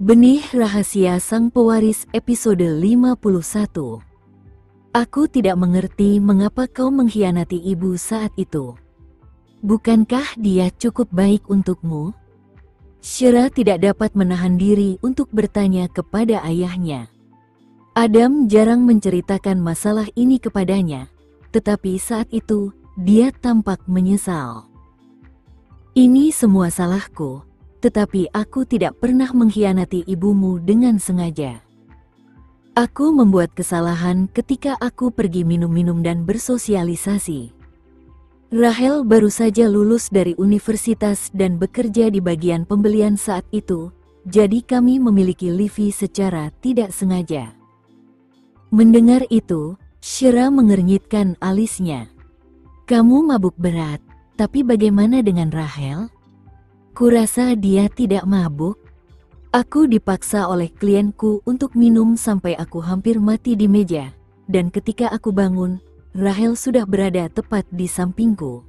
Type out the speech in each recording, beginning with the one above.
Benih Rahasia Sang Pewaris episode 51. Aku tidak mengerti mengapa kau mengkhianati ibu saat itu. Bukankah dia cukup baik untukmu? Shira tidak dapat menahan diri untuk bertanya kepada ayahnya. Adam jarang menceritakan masalah ini kepadanya, tetapi saat itu dia tampak menyesal. Ini semua salahku. Tetapi aku tidak pernah mengkhianati ibumu dengan sengaja. Aku membuat kesalahan ketika aku pergi minum-minum dan bersosialisasi. Rahel baru saja lulus dari universitas dan bekerja di bagian pembelian saat itu, jadi kami memiliki Livy secara tidak sengaja. Mendengar itu, Shira mengernyitkan alisnya. Kamu mabuk berat, tapi bagaimana dengan Rahel? Kurasa dia tidak mabuk. Aku dipaksa oleh klienku untuk minum sampai aku hampir mati di meja, dan ketika aku bangun, Rahel sudah berada tepat di sampingku.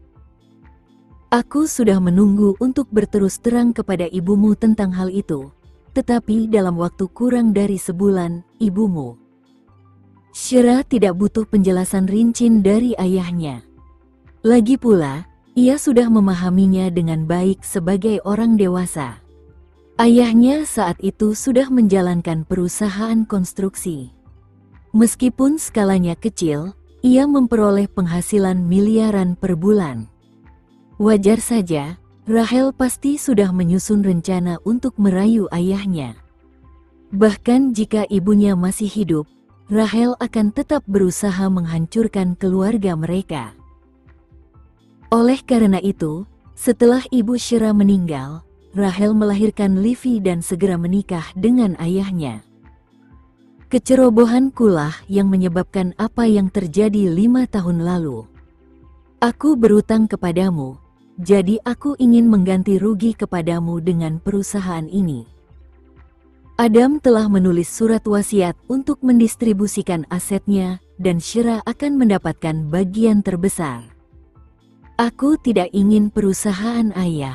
Aku sudah menunggu untuk berterus terang kepada ibumu tentang hal itu, tetapi dalam waktu kurang dari sebulan, ibumu. Shira tidak butuh penjelasan rinci dari ayahnya. Lagi pula, ia sudah memahaminya dengan baik sebagai orang dewasa. Ayahnya saat itu sudah menjalankan perusahaan konstruksi. Meskipun skalanya kecil, ia memperoleh penghasilan miliaran per bulan. Wajar saja, Rahel pasti sudah menyusun rencana untuk merayu ayahnya. Bahkan jika ibunya masih hidup, Rahel akan tetap berusaha menghancurkan keluarga mereka. Oleh karena itu, setelah ibu Shira meninggal, Rahel melahirkan Livy dan segera menikah dengan ayahnya. Kecerobohan kulah yang menyebabkan apa yang terjadi 5 tahun lalu. Aku berutang kepadamu, jadi aku ingin mengganti rugi kepadamu dengan perusahaan ini. Adam telah menulis surat wasiat untuk mendistribusikan asetnya dan Shira akan mendapatkan bagian terbesar. Aku tidak ingin perusahaan ayah.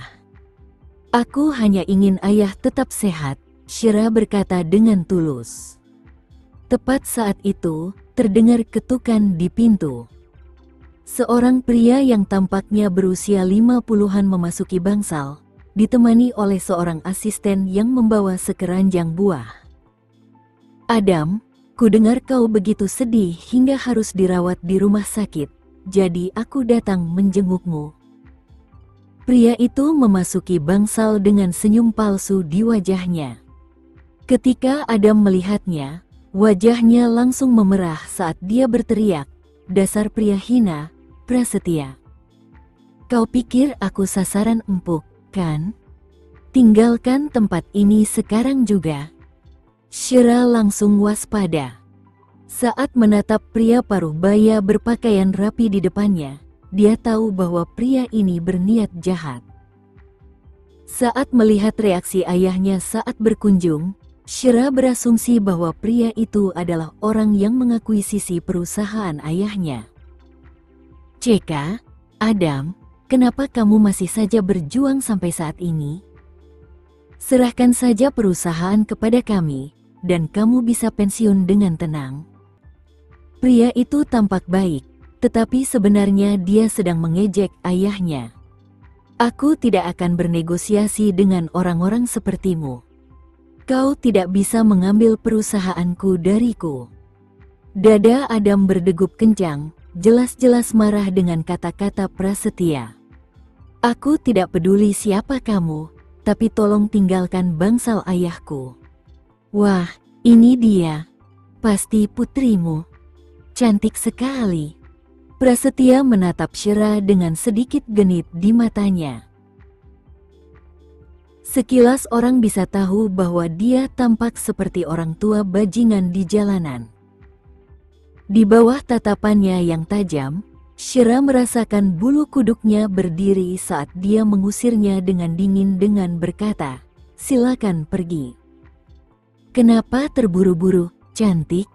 Aku hanya ingin ayah tetap sehat, Shira berkata dengan tulus. Tepat saat itu, terdengar ketukan di pintu. Seorang pria yang tampaknya berusia 50-an memasuki bangsal, ditemani oleh seorang asisten yang membawa sekeranjang buah. Adam, kudengar kau begitu sedih hingga harus dirawat di rumah sakit. Jadi aku datang menjengukmu. Pria itu memasuki bangsal dengan senyum palsu di wajahnya. Ketika Adam melihatnya, wajahnya langsung memerah saat dia berteriak, "Dasar pria hina, Prasetya. Kau pikir aku sasaran empuk, kan? Tinggalkan tempat ini sekarang juga." Shira langsung waspada. Saat menatap pria paruh baya berpakaian rapi di depannya, dia tahu bahwa pria ini berniat jahat. Saat melihat reaksi ayahnya saat berkunjung, Shira berasumsi bahwa pria itu adalah orang yang mengakuisisi perusahaan ayahnya. "Ceka, Adam, kenapa kamu masih saja berjuang sampai saat ini? Serahkan saja perusahaan kepada kami, dan kamu bisa pensiun dengan tenang." Pria itu tampak baik, tetapi sebenarnya dia sedang mengejek ayahnya. "Aku tidak akan bernegosiasi dengan orang-orang sepertimu. Kau tidak bisa mengambil perusahaanku dariku." Dada Adam berdegup kencang, jelas-jelas marah dengan kata-kata Prasetya. "Aku tidak peduli siapa kamu, tapi tolong tinggalkan bangsal ayahku." "Wah, ini dia. Pasti putrimu. Cantik sekali." Prasetya menatap Shira dengan sedikit genit di matanya. Sekilas orang bisa tahu bahwa dia tampak seperti orang tua bajingan di jalanan. Di bawah tatapannya yang tajam, Shira merasakan bulu kuduknya berdiri saat dia mengusirnya dengan dingin dengan berkata, "Silakan pergi." "Kenapa terburu-buru, cantik?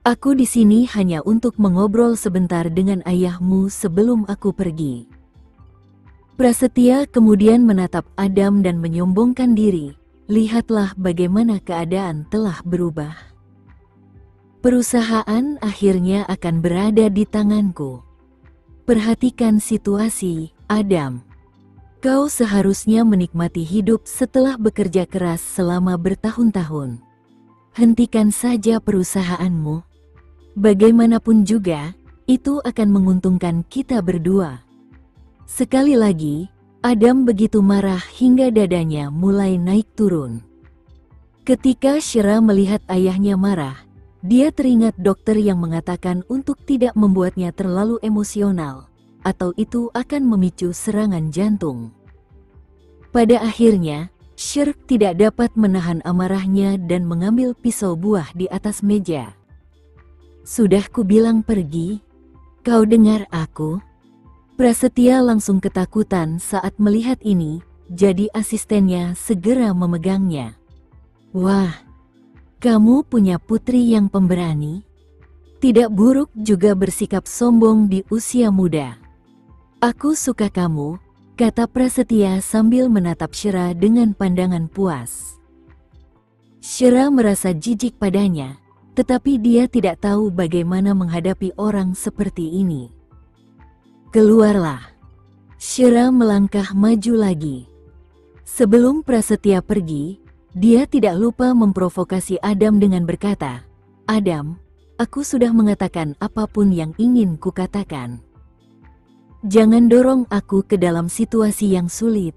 Aku di sini hanya untuk mengobrol sebentar dengan ayahmu sebelum aku pergi." Prasetya kemudian menatap Adam dan menyombongkan diri, lihatlah bagaimana keadaan telah berubah. Perusahaan akhirnya akan berada di tanganku. Perhatikan situasi, Adam. Kau seharusnya menikmati hidup setelah bekerja keras selama bertahun-tahun. Hentikan saja perusahaanmu. Bagaimanapun juga, itu akan menguntungkan kita berdua. Sekali lagi, Adam begitu marah hingga dadanya mulai naik turun. Ketika Shira melihat ayahnya marah, dia teringat dokter yang mengatakan untuk tidak membuatnya terlalu emosional, atau itu akan memicu serangan jantung. Pada akhirnya, Shira tidak dapat menahan amarahnya dan mengambil pisau buah di atas meja. Sudah kubilang pergi, kau dengar aku? Prasetya langsung ketakutan saat melihat ini, jadi asistennya segera memegangnya. Wah! Kamu punya putri yang pemberani. Tidak buruk juga bersikap sombong di usia muda. Aku suka kamu, kata Prasetya sambil menatap Shira dengan pandangan puas. Shira merasa jijik padanya, tetapi dia tidak tahu bagaimana menghadapi orang seperti ini. Keluarlah. Shira melangkah maju lagi. Sebelum Prasetya pergi, dia tidak lupa memprovokasi Adam dengan berkata, Adam, aku sudah mengatakan apapun yang ingin kukatakan. Jangan dorong aku ke dalam situasi yang sulit.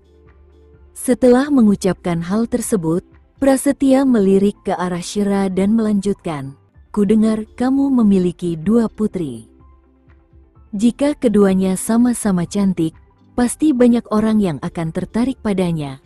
Setelah mengucapkan hal tersebut, Prasetya melirik ke arah Shira dan melanjutkan, kudengar kamu memiliki 2 putri. Jika keduanya sama-sama cantik, pasti banyak orang yang akan tertarik padanya.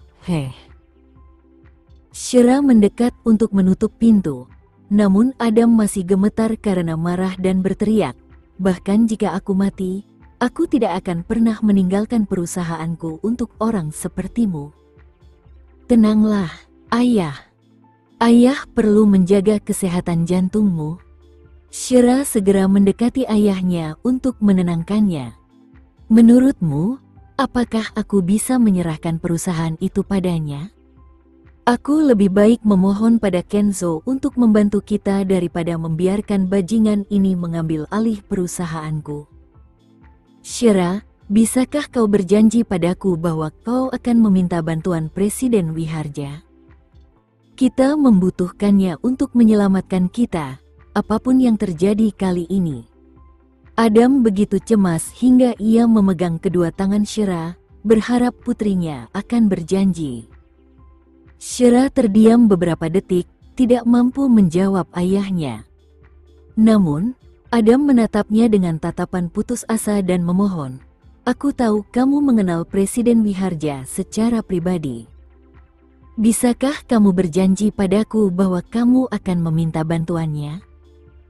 Shira mendekat untuk menutup pintu, namun Adam masih gemetar karena marah dan berteriak, bahkan jika aku mati, aku tidak akan pernah meninggalkan perusahaanku untuk orang sepertimu. Tenanglah, ayah. Ayah perlu menjaga kesehatan jantungmu. Shira segera mendekati ayahnya untuk menenangkannya. Menurutmu, apakah aku bisa menyerahkan perusahaan itu padanya? Aku lebih baik memohon pada Kenzo untuk membantu kita daripada membiarkan bajingan ini mengambil alih perusahaanku. Shira, bisakah kau berjanji padaku bahwa kau akan meminta bantuan Presiden Wiharja? Kita membutuhkannya untuk menyelamatkan kita, apapun yang terjadi kali ini. Adam begitu cemas hingga ia memegang kedua tangan Shira, berharap putrinya akan berjanji. Shira terdiam beberapa detik, tidak mampu menjawab ayahnya. Namun, Adam menatapnya dengan tatapan putus asa dan memohon, aku tahu kamu mengenal Presiden Wiharja secara pribadi. Bisakah kamu berjanji padaku bahwa kamu akan meminta bantuannya?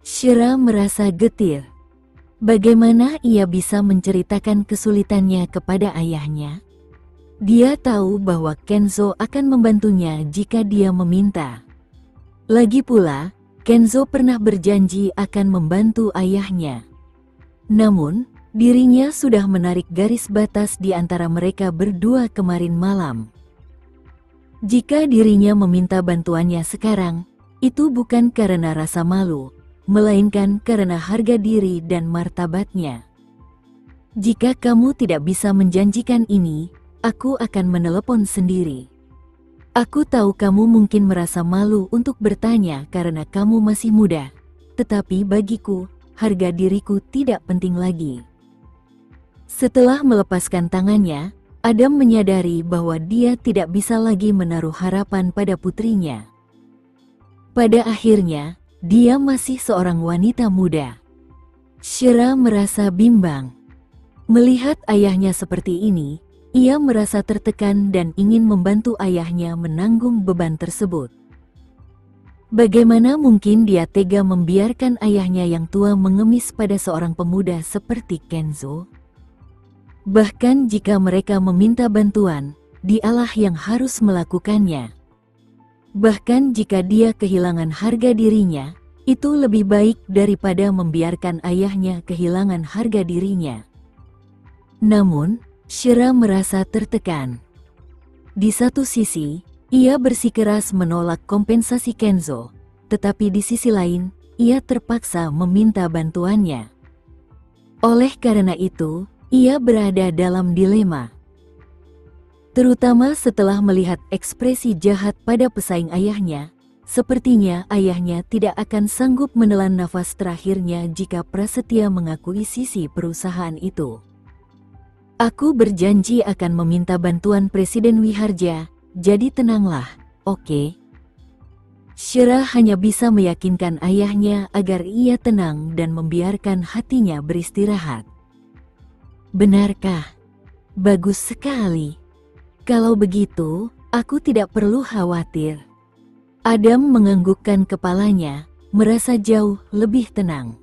Shira merasa getir. Bagaimana ia bisa menceritakan kesulitannya kepada ayahnya? Dia tahu bahwa Kenzo akan membantunya jika dia meminta. Lagi pula, Kenzo pernah berjanji akan membantu ayahnya. Namun, dirinya sudah menarik garis batas di antara mereka berdua kemarin malam. Jika dirinya meminta bantuannya sekarang, itu bukan karena rasa malu, melainkan karena harga diri dan martabatnya. Jika kamu tidak bisa menjanjikan ini, aku akan menelepon sendiri. Aku tahu kamu mungkin merasa malu untuk bertanya karena kamu masih muda, tetapi bagiku, harga diriku tidak penting lagi. Setelah melepaskan tangannya, Adam menyadari bahwa dia tidak bisa lagi menaruh harapan pada putrinya. Pada akhirnya, dia masih seorang wanita muda. Shira merasa bimbang. Melihat ayahnya seperti ini, ia merasa tertekan dan ingin membantu ayahnya menanggung beban tersebut. Bagaimana mungkin dia tega membiarkan ayahnya yang tua mengemis pada seorang pemuda seperti Kenzo? Bahkan jika mereka meminta bantuan, dialah yang harus melakukannya. Bahkan jika dia kehilangan harga dirinya, itu lebih baik daripada membiarkan ayahnya kehilangan harga dirinya. Namun, Shira merasa tertekan. Di satu sisi, Ia bersikeras menolak kompensasi Kenzo, tetapi di sisi lain, ia terpaksa meminta bantuannya. Oleh karena itu, ia berada dalam dilema. Terutama setelah melihat ekspresi jahat pada pesaing ayahnya, sepertinya ayahnya tidak akan sanggup menelan nafas terakhirnya jika Prasetya mengakui sisi perusahaan itu. Aku berjanji akan meminta bantuan Presiden Wiharja, jadi tenanglah, oke? Syera hanya bisa meyakinkan ayahnya agar ia tenang dan membiarkan hatinya beristirahat. Benarkah? Bagus sekali. Kalau begitu, aku tidak perlu khawatir. Adam menganggukkan kepalanya, merasa jauh lebih tenang.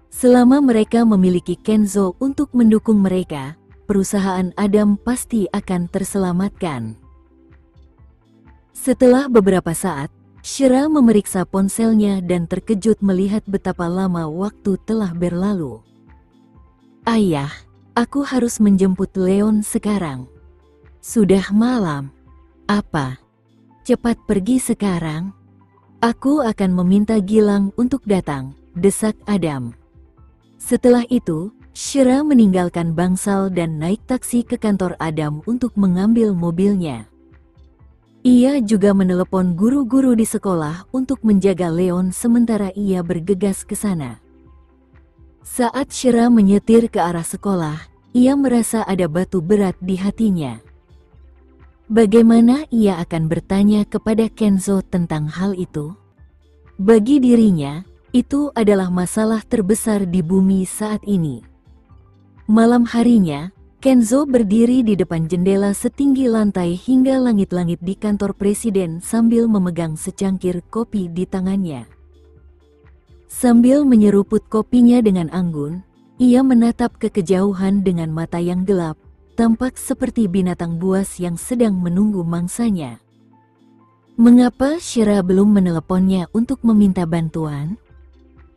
Selama mereka memiliki Kenzo untuk mendukung mereka, perusahaan Adam pasti akan terselamatkan. Setelah beberapa saat, Syera memeriksa ponselnya dan terkejut melihat betapa lama waktu telah berlalu. Ayah, aku harus menjemput Leon sekarang. Sudah malam. Apa? Cepat pergi sekarang. Aku akan meminta Gilang untuk datang, desak Adam. Setelah itu, Syera meninggalkan bangsal dan naik taksi ke kantor Adam untuk mengambil mobilnya. Ia juga menelepon guru-guru di sekolah untuk menjaga Leon sementara ia bergegas ke sana. Saat Syera menyetir ke arah sekolah, ia merasa ada batu berat di hatinya. Bagaimana ia akan bertanya kepada Kenzo tentang hal itu? Bagi dirinya, itu adalah masalah terbesar di bumi saat ini. Malam harinya, Kenzo berdiri di depan jendela setinggi lantai hingga langit-langit di kantor presiden sambil memegang secangkir kopi di tangannya. Sambil menyeruput kopinya dengan anggun, ia menatap ke kejauhan dengan mata yang gelap, tampak seperti binatang buas yang sedang menunggu mangsanya. Mengapa Syera belum meneleponnya untuk meminta bantuan?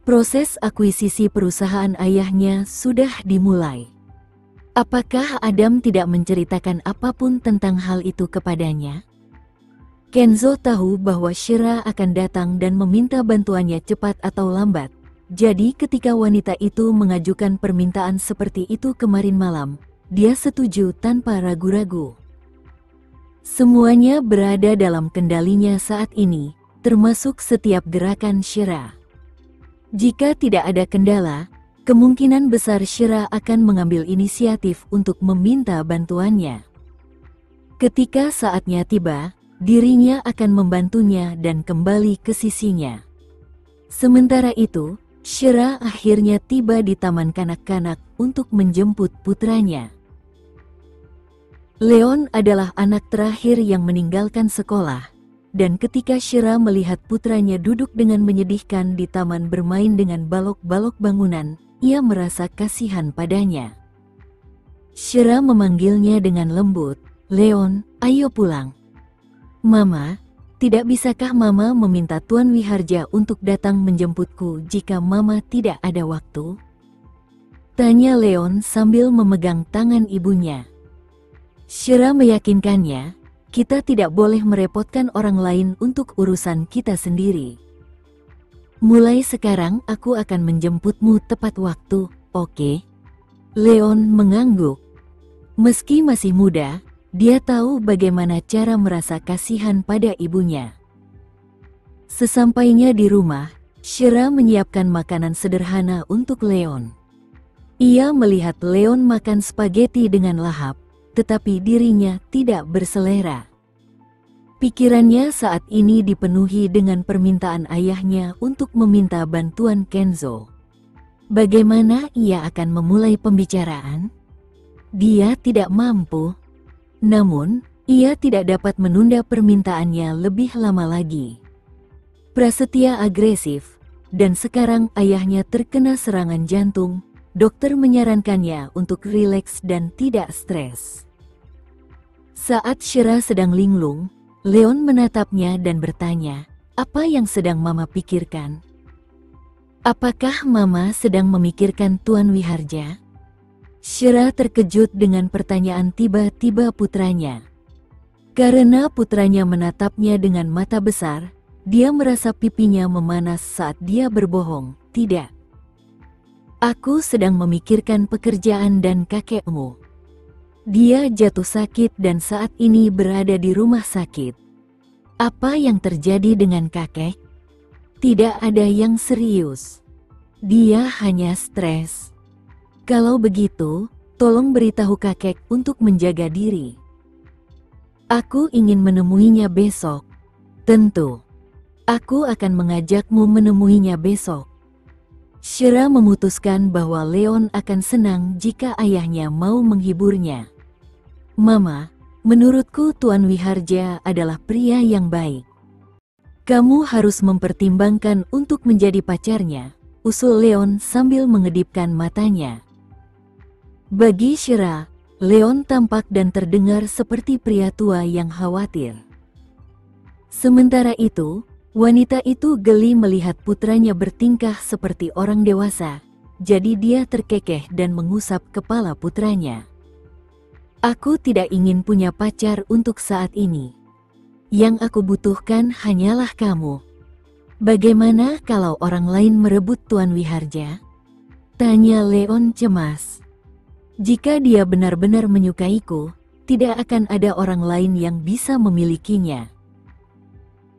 Proses akuisisi perusahaan ayahnya sudah dimulai. Apakah Adam tidak menceritakan apapun tentang hal itu kepadanya? Kenzo tahu bahwa Syera akan datang dan meminta bantuannya cepat atau lambat. Jadi ketika wanita itu mengajukan permintaan seperti itu kemarin malam, dia setuju tanpa ragu-ragu. Semuanya berada dalam kendalinya saat ini, termasuk setiap gerakan Syera. Jika tidak ada kendala, kemungkinan besar Syera akan mengambil inisiatif untuk meminta bantuannya. Ketika saatnya tiba, dirinya akan membantunya dan kembali ke sisinya. Sementara itu, Syera akhirnya tiba di taman kanak-kanak untuk menjemput putranya. Leon adalah anak terakhir yang meninggalkan sekolah, dan ketika Syera melihat putranya duduk dengan menyedihkan di taman bermain dengan balok-balok bangunan, ia merasa kasihan padanya. Syera memanggilnya dengan lembut, "Leon, ayo pulang." "Mama, tidak bisakah Mama meminta Tuan Wiharja untuk datang menjemputku jika Mama tidak ada waktu?" tanya Leon sambil memegang tangan ibunya. Syera meyakinkannya, "Kita tidak boleh merepotkan orang lain untuk urusan kita sendiri. Mulai sekarang aku akan menjemputmu tepat waktu, oke?" Leon mengangguk. Meski masih muda, dia tahu bagaimana cara merasa kasihan pada ibunya. Sesampainya di rumah, Syera menyiapkan makanan sederhana untuk Leon. Ia melihat Leon makan spaghetti dengan lahap, tetapi dirinya tidak berselera. Pikirannya saat ini dipenuhi dengan permintaan ayahnya untuk meminta bantuan Kenzo. Bagaimana ia akan memulai pembicaraan? Dia tidak mampu. Namun, ia tidak dapat menunda permintaannya lebih lama lagi. Prasetya agresif, dan sekarang ayahnya terkena serangan jantung. Dokter menyarankannya untuk rileks dan tidak stres. Saat Syera sedang linglung, Leon menatapnya dan bertanya, "Apa yang sedang Mama pikirkan?" "Apakah Mama sedang memikirkan Tuan Wiharja?" Syera terkejut dengan pertanyaan tiba-tiba putranya. Karena putranya menatapnya dengan mata besar, dia merasa pipinya memanas saat dia berbohong. Tidak. Aku sedang memikirkan pekerjaan dan kakekmu. Dia jatuh sakit dan saat ini berada di rumah sakit. Apa yang terjadi dengan kakek? Tidak ada yang serius. Dia hanya stres. Kalau begitu, tolong beritahu kakek untuk menjaga diri. Aku ingin menemuinya besok. Tentu. Aku akan mengajakmu menemuinya besok. Shira memutuskan bahwa Leon akan senang jika ayahnya mau menghiburnya. Mama, menurutku Tuan Wiharja adalah pria yang baik. Kamu harus mempertimbangkan untuk menjadi pacarnya, usul Leon sambil mengedipkan matanya. Bagi Shira, Leon tampak dan terdengar seperti pria tua yang khawatir. Sementara itu, wanita itu geli melihat putranya bertingkah seperti orang dewasa, jadi dia terkekeh dan mengusap kepala putranya. Aku tidak ingin punya pacar untuk saat ini. Yang aku butuhkan hanyalah kamu. Bagaimana kalau orang lain merebut Tuan Wiharja? Tanya Leon cemas. Jika dia benar-benar menyukaiku, tidak akan ada orang lain yang bisa memilikinya.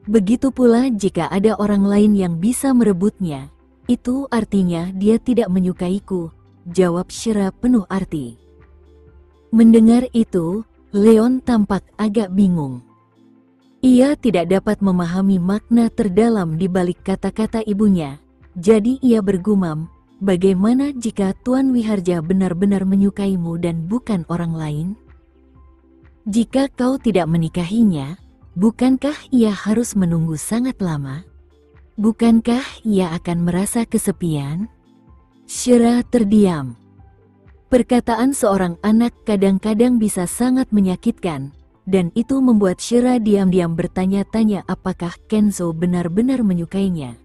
Begitu pula jika ada orang lain yang bisa merebutnya, itu artinya dia tidak menyukaiku, jawab Shira penuh arti. Mendengar itu, Leon tampak agak bingung. Ia tidak dapat memahami makna terdalam di balik kata-kata ibunya, jadi ia bergumam, bagaimana jika Tuan Wiharja benar-benar menyukaimu dan bukan orang lain? Jika kau tidak menikahinya, bukankah ia harus menunggu sangat lama? Bukankah ia akan merasa kesepian? Shira terdiam. Perkataan seorang anak kadang-kadang bisa sangat menyakitkan, dan itu membuat Shira diam-diam bertanya-tanya apakah Kenzo benar-benar menyukainya.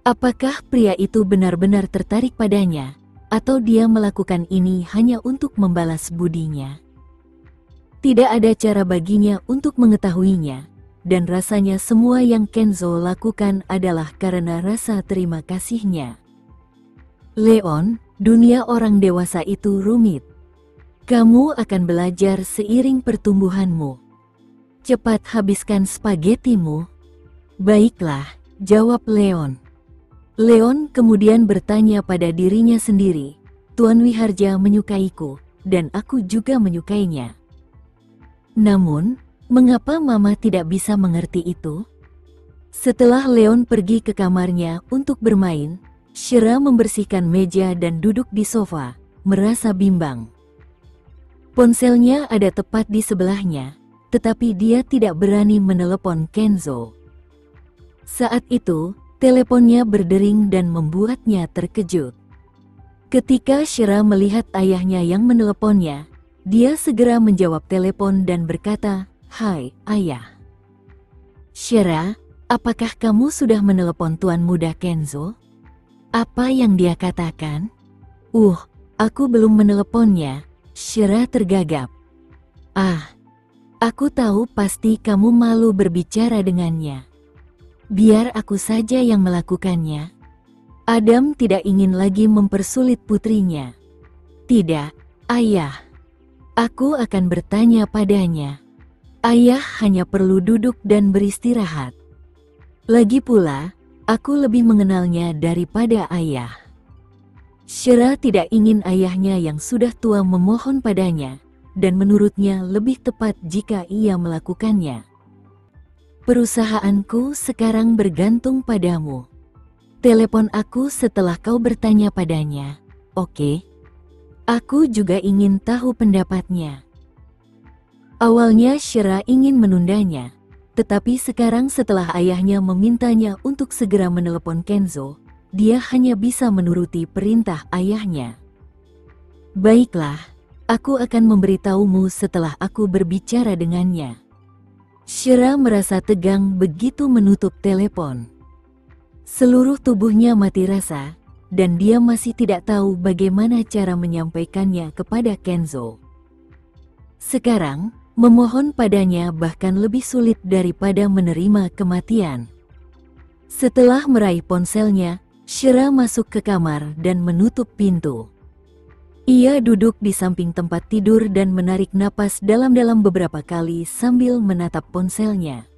Apakah pria itu benar-benar tertarik padanya, atau dia melakukan ini hanya untuk membalas budinya? Tidak ada cara baginya untuk mengetahuinya, dan rasanya semua yang Kenzo lakukan adalah karena rasa terima kasihnya. Leon, dunia orang dewasa itu rumit. Kamu akan belajar seiring pertumbuhanmu. Cepat habiskan spagetimu. Baiklah, jawab Leon. Leon kemudian bertanya pada dirinya sendiri, Tuan Wiharja menyukaiku, dan aku juga menyukainya. Namun, mengapa Mama tidak bisa mengerti itu? Setelah Leon pergi ke kamarnya untuk bermain, Shira membersihkan meja dan duduk di sofa, merasa bimbang. Ponselnya ada tepat di sebelahnya, tetapi dia tidak berani menelepon Kenzo. Saat itu, teleponnya berdering dan membuatnya terkejut. Ketika Shira melihat ayahnya yang meneleponnya, dia segera menjawab telepon dan berkata, "Hai, Ayah." "Shira, apakah kamu sudah menelepon Tuan Muda Kenzo? Apa yang dia katakan?" Aku belum meneleponnya." Shira tergagap. Aku tahu pasti kamu malu berbicara dengannya. Biar aku saja yang melakukannya." Adam tidak ingin lagi mempersulit putrinya. "Tidak, Ayah. Aku akan bertanya padanya. Ayah hanya perlu duduk dan beristirahat. Lagi pula, aku lebih mengenalnya daripada Ayah." Shira tidak ingin ayahnya yang sudah tua memohon padanya, dan menurutnya lebih tepat jika ia melakukannya. "Perusahaanku sekarang bergantung padamu. Telepon aku setelah kau bertanya padanya, oke? Aku juga ingin tahu pendapatnya." Awalnya Shira ingin menundanya, tetapi sekarang setelah ayahnya memintanya untuk segera menelepon Kenzo, dia hanya bisa menuruti perintah ayahnya. "Baiklah, aku akan memberitahumu setelah aku berbicara dengannya." Shira merasa tegang begitu menutup telepon. Seluruh tubuhnya mati rasa, dan dia masih tidak tahu bagaimana cara menyampaikannya kepada Kenzo. Sekarang, Memohon padanya bahkan lebih sulit daripada menerima kematian. Setelah meraih ponselnya, Shira masuk ke kamar dan menutup pintu. Ia duduk di samping tempat tidur dan menarik napas dalam-dalam beberapa kali sambil menatap ponselnya.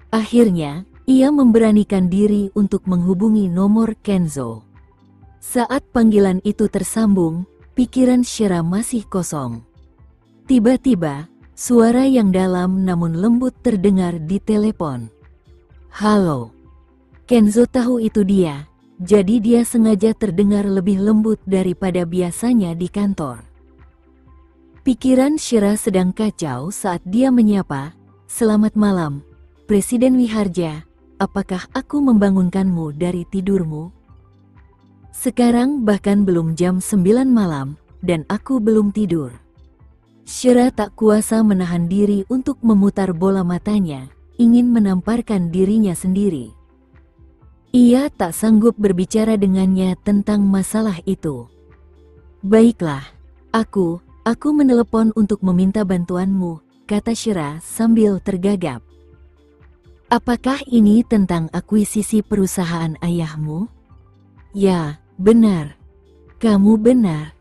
Akhirnya, ia memberanikan diri untuk menghubungi nomor Kenzo. Saat panggilan itu tersambung, pikiran Shira masih kosong. Tiba-tiba, suara yang dalam namun lembut terdengar di telepon. "Halo." Kenzo tahu itu dia, jadi dia sengaja terdengar lebih lembut daripada biasanya di kantor. Pikiran Shira sedang kacau saat dia menyapa, "Selamat malam, Presiden Wiharja. Apakah aku membangunkanmu dari tidurmu? Sekarang bahkan belum jam 9 malam, dan aku belum tidur." Shira tak kuasa menahan diri untuk memutar bola matanya, ingin menamparkan dirinya sendiri. Ia tak sanggup berbicara dengannya tentang masalah itu. "Baiklah, aku menelepon untuk meminta bantuanmu," kata Shira sambil tergagap. "Apakah ini tentang akuisisi perusahaan ayahmu?" "Ya, benar. Kamu benar.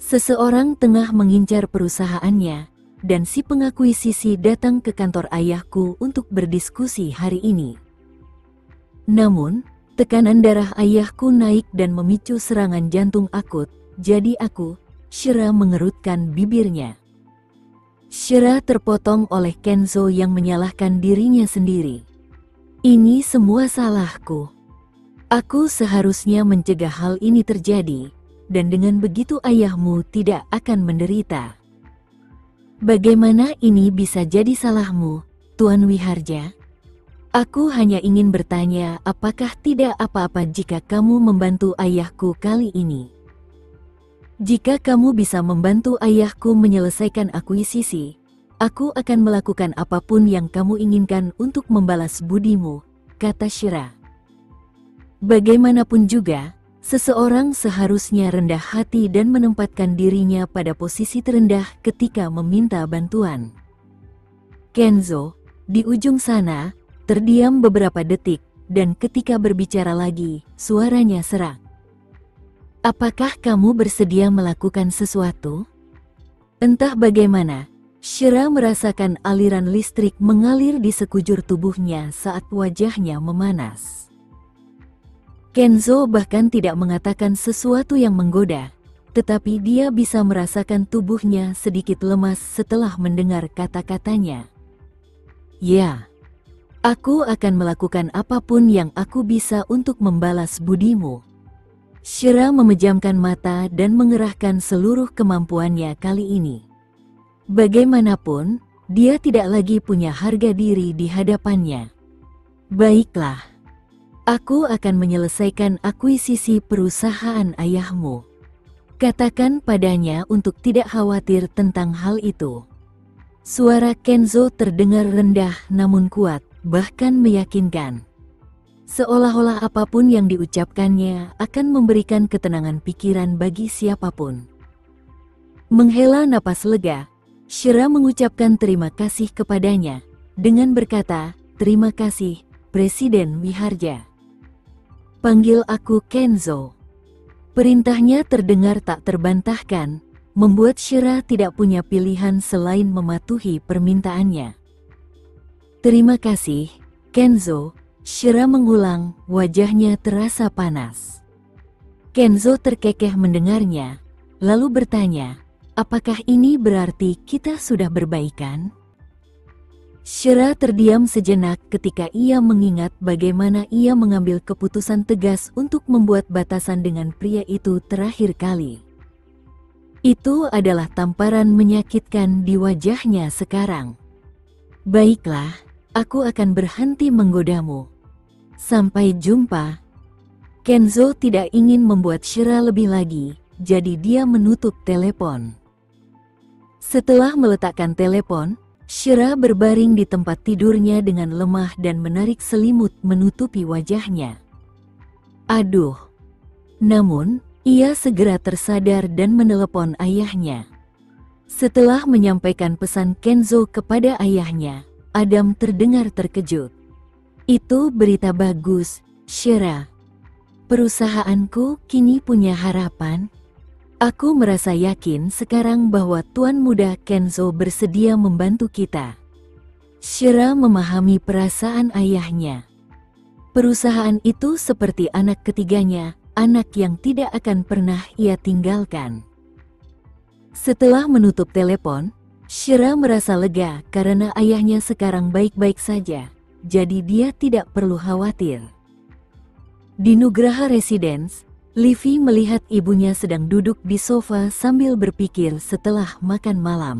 Seseorang tengah mengincar perusahaannya, dan si pengakuisisi datang ke kantor ayahku untuk berdiskusi hari ini. Namun, tekanan darah ayahku naik dan memicu serangan jantung akut, jadi aku..." Shira mengerutkan bibirnya. Shira terpotong oleh Kenzo yang menyalahkan dirinya sendiri. "Ini semua salahku. Aku seharusnya mencegah hal ini terjadi, dan dengan begitu ayahmu tidak akan menderita." "Bagaimana ini bisa jadi salahmu, Tuan Wiharja? Aku hanya ingin bertanya apakah tidak apa-apa jika kamu membantu ayahku kali ini. Jika kamu bisa membantu ayahku menyelesaikan akuisisi, aku akan melakukan apapun yang kamu inginkan untuk membalas budimu," kata Shira. Bagaimanapun juga, seseorang seharusnya rendah hati dan menempatkan dirinya pada posisi terendah ketika meminta bantuan. Kenzo, di ujung sana, terdiam beberapa detik, dan ketika berbicara lagi, suaranya serak. "Apakah kamu bersedia melakukan sesuatu?" Entah bagaimana, Shira merasakan aliran listrik mengalir di sekujur tubuhnya saat wajahnya memanas. Kenzo bahkan tidak mengatakan sesuatu yang menggoda, tetapi dia bisa merasakan tubuhnya sedikit lemas setelah mendengar kata-katanya. "Ya, aku akan melakukan apapun yang aku bisa untuk membalas budimu." Shira memejamkan mata dan mengerahkan seluruh kemampuannya kali ini. Bagaimanapun, dia tidak lagi punya harga diri di hadapannya. "Baiklah. Aku akan menyelesaikan akuisisi perusahaan ayahmu. Katakan padanya untuk tidak khawatir tentang hal itu." Suara Kenzo terdengar rendah namun kuat, bahkan meyakinkan. Seolah-olah apapun yang diucapkannya akan memberikan ketenangan pikiran bagi siapapun. Menghela napas lega, Shira mengucapkan terima kasih kepadanya, dengan berkata, "Terima kasih, Presiden Wiharja. Panggil aku Kenzo." Perintahnya terdengar tak terbantahkan, membuat Shira tidak punya pilihan selain mematuhi permintaannya. "Terima kasih, Kenzo," Shira mengulang, wajahnya terasa panas. Kenzo terkekeh mendengarnya, lalu bertanya, "Apakah ini berarti kita sudah berbaikan?" Shira terdiam sejenak ketika ia mengingat bagaimana ia mengambil keputusan tegas untuk membuat batasan dengan pria itu terakhir kali. Itu adalah tamparan menyakitkan di wajahnya sekarang. "Baiklah, aku akan berhenti menggodamu. Sampai jumpa." Kenzo tidak ingin membuat Shira lebih lagi, jadi dia menutup telepon. Setelah meletakkan telepon, Shira berbaring di tempat tidurnya dengan lemah dan menarik selimut menutupi wajahnya. Aduh! Namun, ia segera tersadar dan menelepon ayahnya. Setelah menyampaikan pesan Kenzo kepada ayahnya, Adam terdengar terkejut. Itu berita bagus, Shira. Perusahaanku kini punya harapan. Aku merasa yakin sekarang bahwa Tuan Muda Kenzo bersedia membantu kita. Shira memahami perasaan ayahnya. Perusahaan itu seperti anak ketiganya, anak yang tidak akan pernah ia tinggalkan. Setelah menutup telepon, Shira merasa lega karena ayahnya sekarang baik-baik saja, jadi dia tidak perlu khawatir. Di Nugraha Residence, Livy melihat ibunya sedang duduk di sofa sambil berpikir setelah makan malam.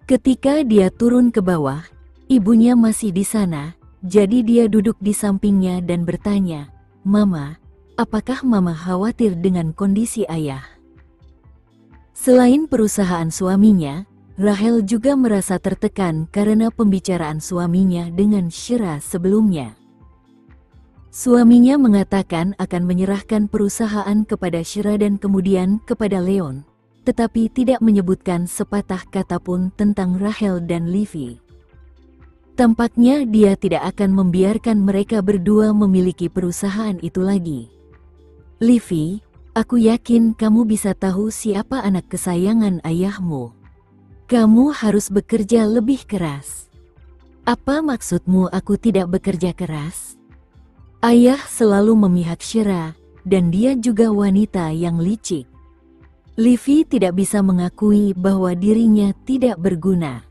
Ketika dia turun ke bawah, ibunya masih di sana, jadi dia duduk di sampingnya dan bertanya, "Mama, apakah Mama khawatir dengan kondisi ayah?" Selain perusahaan suaminya, Rahel juga merasa tertekan karena pembicaraan suaminya dengan Shira sebelumnya. Suaminya mengatakan akan menyerahkan perusahaan kepada Shira dan kemudian kepada Leon, tetapi tidak menyebutkan sepatah kata pun tentang Rahel dan Livy. Tampaknya dia tidak akan membiarkan mereka berdua memiliki perusahaan itu lagi. "Livy, aku yakin kamu bisa tahu siapa anak kesayangan ayahmu. Kamu harus bekerja lebih keras." "Apa maksudmu aku tidak bekerja keras?" Ayah selalu memihak Shira, dan dia juga wanita yang licik. Livy tidak bisa mengakui bahwa dirinya tidak berguna.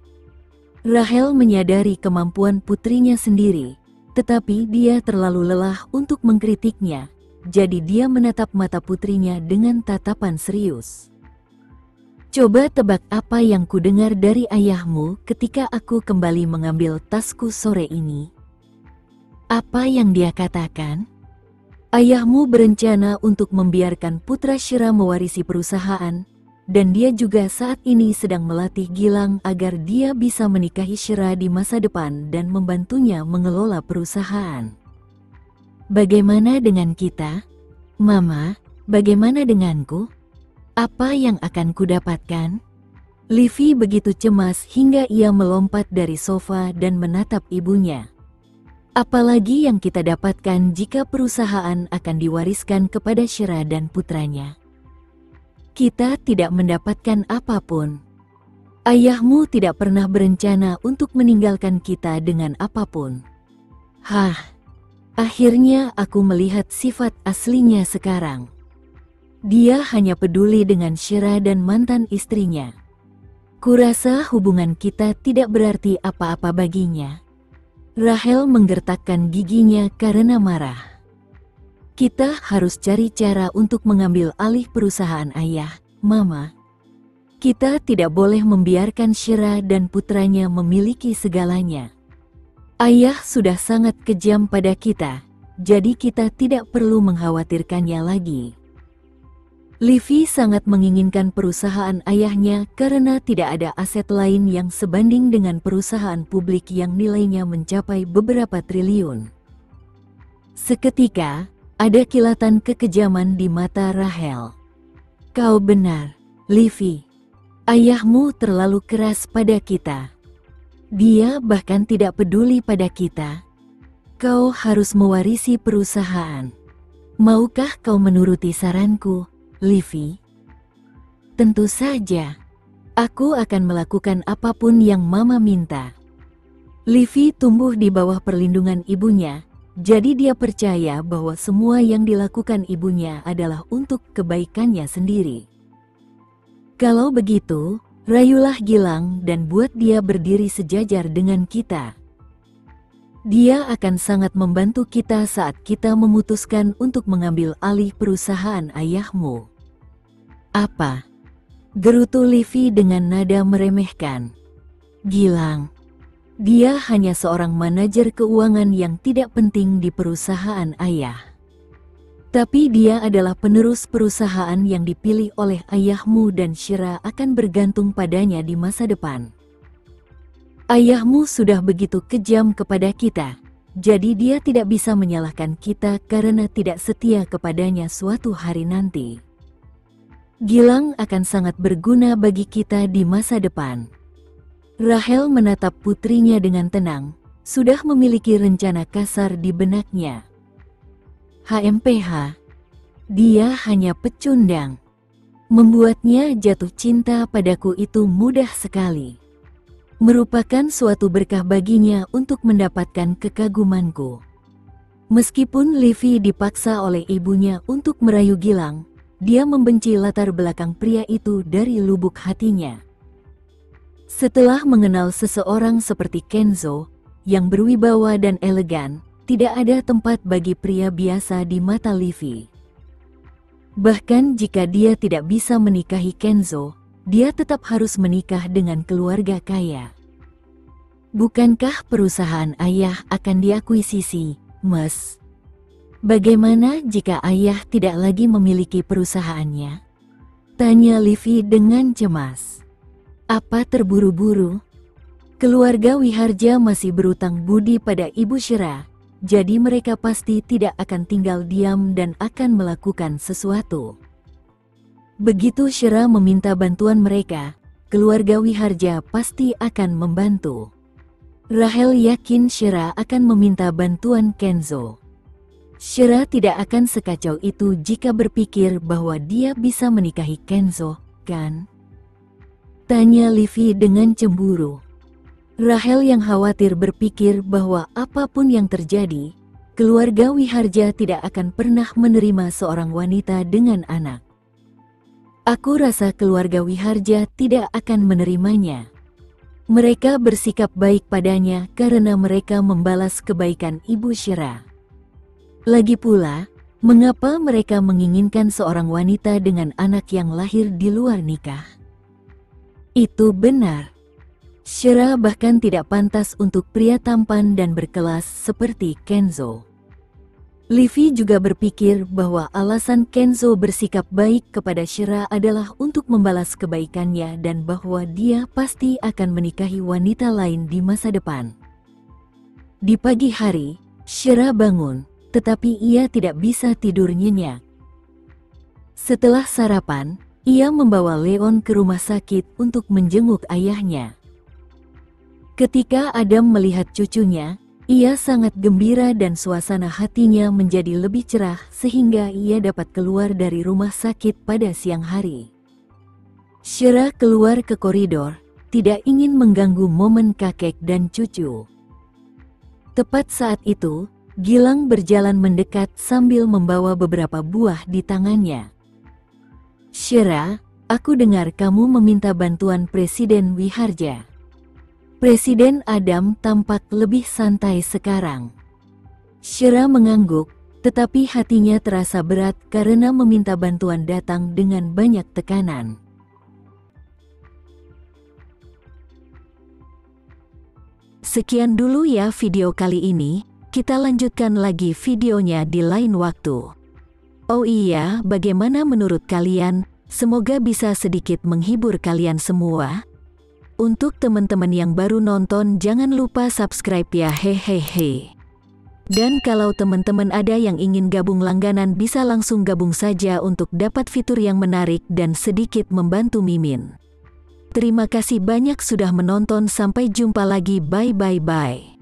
Rahel menyadari kemampuan putrinya sendiri, tetapi dia terlalu lelah untuk mengkritiknya, jadi dia menatap mata putrinya dengan tatapan serius. "Coba tebak apa yang kudengar dari ayahmu ketika aku kembali mengambil tasku sore ini." "Apa yang dia katakan?" "Ayahmu berencana untuk membiarkan putra Shira mewarisi perusahaan, dan dia juga saat ini sedang melatih Gilang agar dia bisa menikahi Shira di masa depan dan membantunya mengelola perusahaan." "Bagaimana dengan kita? Mama, bagaimana denganku? Apa yang akan kudapatkan?" Livy begitu cemas hingga ia melompat dari sofa dan menatap ibunya. "Apalagi yang kita dapatkan jika perusahaan akan diwariskan kepada Shira dan putranya? Kita tidak mendapatkan apapun. Ayahmu tidak pernah berencana untuk meninggalkan kita dengan apapun." Akhirnya aku melihat sifat aslinya sekarang. Dia hanya peduli dengan Shira dan mantan istrinya. Kurasa hubungan kita tidak berarti apa-apa baginya. Rahel menggertakkan giginya karena marah. "Kita harus cari cara untuk mengambil alih perusahaan ayah, Mama. Kita tidak boleh membiarkan Shira dan putranya memiliki segalanya. Ayah sudah sangat kejam pada kita, jadi kita tidak perlu mengkhawatirkannya lagi." Livy sangat menginginkan perusahaan ayahnya karena tidak ada aset lain yang sebanding dengan perusahaan publik yang nilainya mencapai beberapa triliun. Seketika, ada kilatan kekejaman di mata Rahel. "Kau benar, Livy. Ayahmu terlalu keras pada kita. Dia bahkan tidak peduli pada kita. Kau harus mewarisi perusahaan. Maukah kau menuruti saranku, Livy?" "Tentu saja. Aku akan melakukan apapun yang Mama minta." Livy tumbuh di bawah perlindungan ibunya, jadi dia percaya bahwa semua yang dilakukan ibunya adalah untuk kebaikannya sendiri. "Kalau begitu, rayulah Gilang dan buat dia berdiri sejajar dengan kita. Dia akan sangat membantu kita saat kita memutuskan untuk mengambil alih perusahaan ayahmu." "Apa?" gerutu Livy dengan nada meremehkan. "Gilang. Dia hanya seorang manajer keuangan yang tidak penting di perusahaan ayah. Tapi dia adalah penerus perusahaan yang dipilih oleh ayahmu dan Shira akan bergantung padanya di masa depan. Ayahmu sudah begitu kejam kepada kita, jadi dia tidak bisa menyalahkan kita karena tidak setia kepadanya suatu hari nanti." Gilang akan sangat berguna bagi kita di masa depan. Rahel menatap putrinya dengan tenang, sudah memiliki rencana kasar di benaknya. HMPH, dia hanya pecundang. Membuatnya jatuh cinta padaku itu mudah sekali. Merupakan suatu berkah baginya untuk mendapatkan kekagumanku. Meskipun Livi dipaksa oleh ibunya untuk merayu Gilang, dia membenci latar belakang pria itu dari lubuk hatinya. Setelah mengenal seseorang seperti Kenzo, yang berwibawa dan elegan, tidak ada tempat bagi pria biasa di mata Livi. Bahkan jika dia tidak bisa menikahi Kenzo, dia tetap harus menikah dengan keluarga kaya. Bukankah perusahaan ayah akan diakuisisi, Mas? Bagaimana jika ayah tidak lagi memiliki perusahaannya? Tanya Livi dengan cemas. Apa terburu-buru? Keluarga Wiharja masih berutang budi pada Ibu Syera, jadi mereka pasti tidak akan tinggal diam dan akan melakukan sesuatu. Begitu Syera meminta bantuan mereka, keluarga Wiharja pasti akan membantu. Rahel yakin Syera akan meminta bantuan Kenzo. Syera tidak akan sekacau itu jika berpikir bahwa dia bisa menikahi Kenzo, kan? Tanya Livi dengan cemburu. Rahel yang khawatir berpikir bahwa apapun yang terjadi, keluarga Wiharja tidak akan pernah menerima seorang wanita dengan anak. Aku rasa keluarga Wiharja tidak akan menerimanya. Mereka bersikap baik padanya karena mereka membalas kebaikan Ibu Syera. Lagi pula, mengapa mereka menginginkan seorang wanita dengan anak yang lahir di luar nikah? Itu benar. Syera bahkan tidak pantas untuk pria tampan dan berkelas seperti Kenzo. Livi juga berpikir bahwa alasan Kenzo bersikap baik kepada Syera adalah untuk membalas kebaikannya dan bahwa dia pasti akan menikahi wanita lain di masa depan. Di pagi hari, Syera bangun, tetapi ia tidak bisa tidur nyenyak. Setelah sarapan, ia membawa Leon ke rumah sakit untuk menjenguk ayahnya. Ketika Adam melihat cucunya, ia sangat gembira dan suasana hatinya menjadi lebih cerah sehingga ia dapat keluar dari rumah sakit pada siang hari. Syera keluar ke koridor, tidak ingin mengganggu momen kakek dan cucu. Tepat saat itu, Gilang berjalan mendekat sambil membawa beberapa buah di tangannya. Syera, aku dengar kamu meminta bantuan Presiden Wiharja. Presiden Adam tampak lebih santai sekarang. Syera mengangguk, tetapi hatinya terasa berat karena meminta bantuan datang dengan banyak tekanan. Sekian dulu ya video kali ini. Kita lanjutkan lagi videonya di lain waktu. Oh iya, bagaimana menurut kalian? Semoga bisa sedikit menghibur kalian semua. Untuk teman-teman yang baru nonton, jangan lupa subscribe ya, hehehe. Dan kalau teman-teman ada yang ingin gabung langganan, bisa langsung gabung saja untuk dapat fitur yang menarik dan sedikit membantu Mimin. Terima kasih banyak sudah menonton, sampai jumpa lagi, bye bye bye.